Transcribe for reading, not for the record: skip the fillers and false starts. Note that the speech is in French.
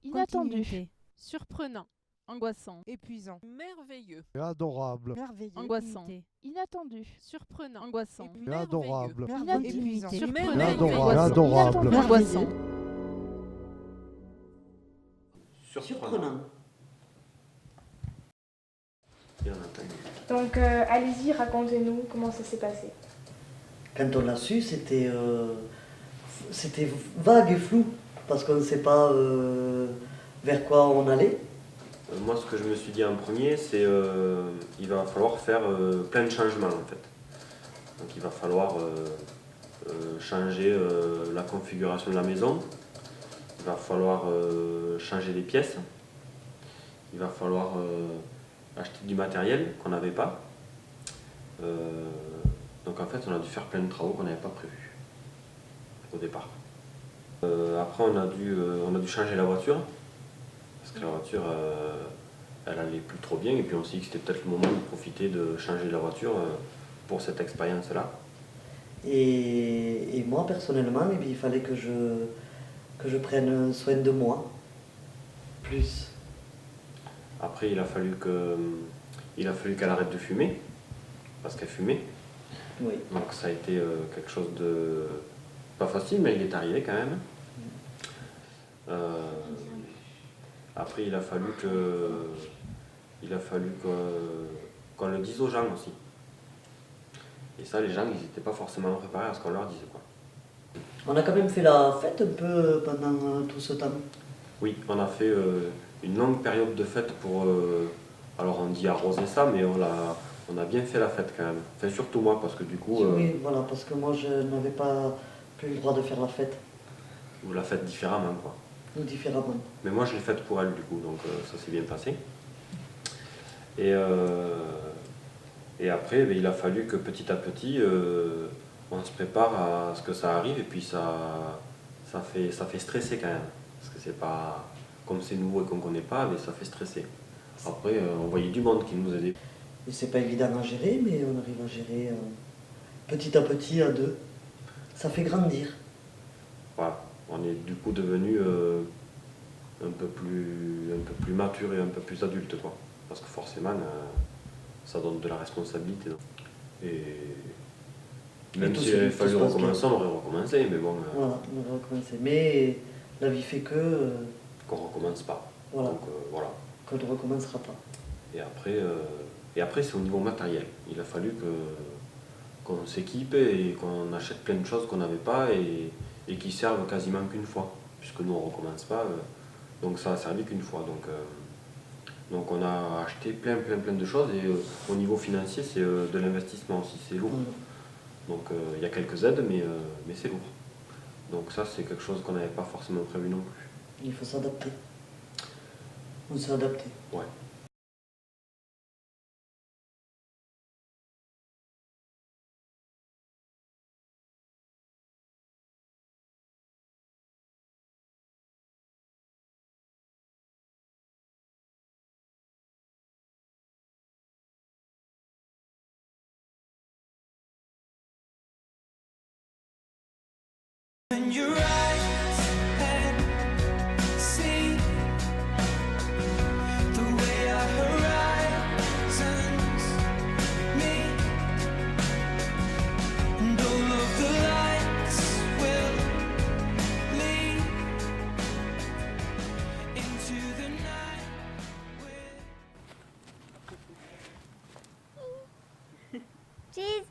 Inattendu. Continuité. Surprenant. Angoissant. Épuisant. Merveilleux. Adorable. Merveilleux. Angoissant. Unité. Inattendu. Surprenant. Angoissant. Adorable. Merveilleux. Épuisant. Unité. Surprenant. Adorable. Angoissant. Adorable. Angoissant. Surprenant. Bien entendu. Donc allez-y, racontez-nous comment ça s'est passé. Quand on l'a su, c'était vague et flou, parce qu'on ne sait pas vers quoi on allait. Moi, ce que je me suis dit en premier, c'est il va falloir faire plein de changements en fait. Donc il va falloir changer la configuration de la maison, il va falloir changer les pièces, il va falloir acheter du matériel qu'on n'avait pas. Donc en fait, on a dû faire plein de travaux qu'on n'avait pas prévus au départ. Après, on a dû changer la voiture, parce que la voiture, elle allait plus trop bien, et puis on s'est dit que c'était peut-être le moment de profiter de changer la voiture pour cette expérience-là. Et moi, personnellement, eh bien, il fallait que je prenne soin de moi, plus. Après, il a fallu qu'elle arrête de fumer, parce qu'elle fumait. Oui. Donc ça a été quelque chose de pas facile, mais il est arrivé quand même. Après, il a fallu qu'on le dise aux gens aussi. Et ça, les gens, ils n'étaient pas forcément préparés à ce qu'on leur dise, quoi. On a quand même fait la fête un peu pendant tout ce temps. Oui, on a fait une longue période de fête pour... alors on dit arroser ça, mais on a bien fait la fête quand même. Enfin, surtout moi, parce que du coup... Oui, voilà, parce que moi, je n'avais pas plus le droit de faire la fête, Ou la fête différemment, quoi. ou différemment. Mais moi, je l'ai faite pour elle, du coup, donc ça s'est bien passé. Et après, il a fallu que petit à petit, on se prépare à ce que ça arrive, et puis ça fait stresser quand même. Parce que c'est pas... Comme c'est nouveau et qu'on ne connaît pas, mais ça fait stresser. Après, on voyait du monde qui nous aidait. Et c'est pas évident à gérer, mais on arrive à gérer petit à petit, à deux. Ça fait grandir. Voilà, on est du coup devenu un peu plus mature et un peu plus adulte, quoi. Parce que forcément, ça donne de la responsabilité. Et même tout s'il se- avait tout fallu se passe recommencer, bien. on aurait recommencé, mais bon, Voilà, on va recommencer. Mais la vie fait que, qu'on recommence pas. voilà, Donc voilà. qu'on ne recommencera pas. Et après c'est au niveau matériel. Il a fallu qu'on s'équipe et qu'on achète plein de choses qu'on n'avait pas et qui servent quasiment qu'une fois, puisque nous on recommence pas. Donc ça a servi qu'une fois. Donc on a acheté plein de choses et au niveau financier c'est de l'investissement aussi, c'est lourd. Voilà. Donc il y a quelques aides mais c'est lourd. Donc ça c'est quelque chose qu'on n'avait pas forcément prévu non plus. Il faut s'adapter. On s'est adapté. Ouais. When your eyes can see the way our horizons meet, and all of the lights will lead into the night with Cheese.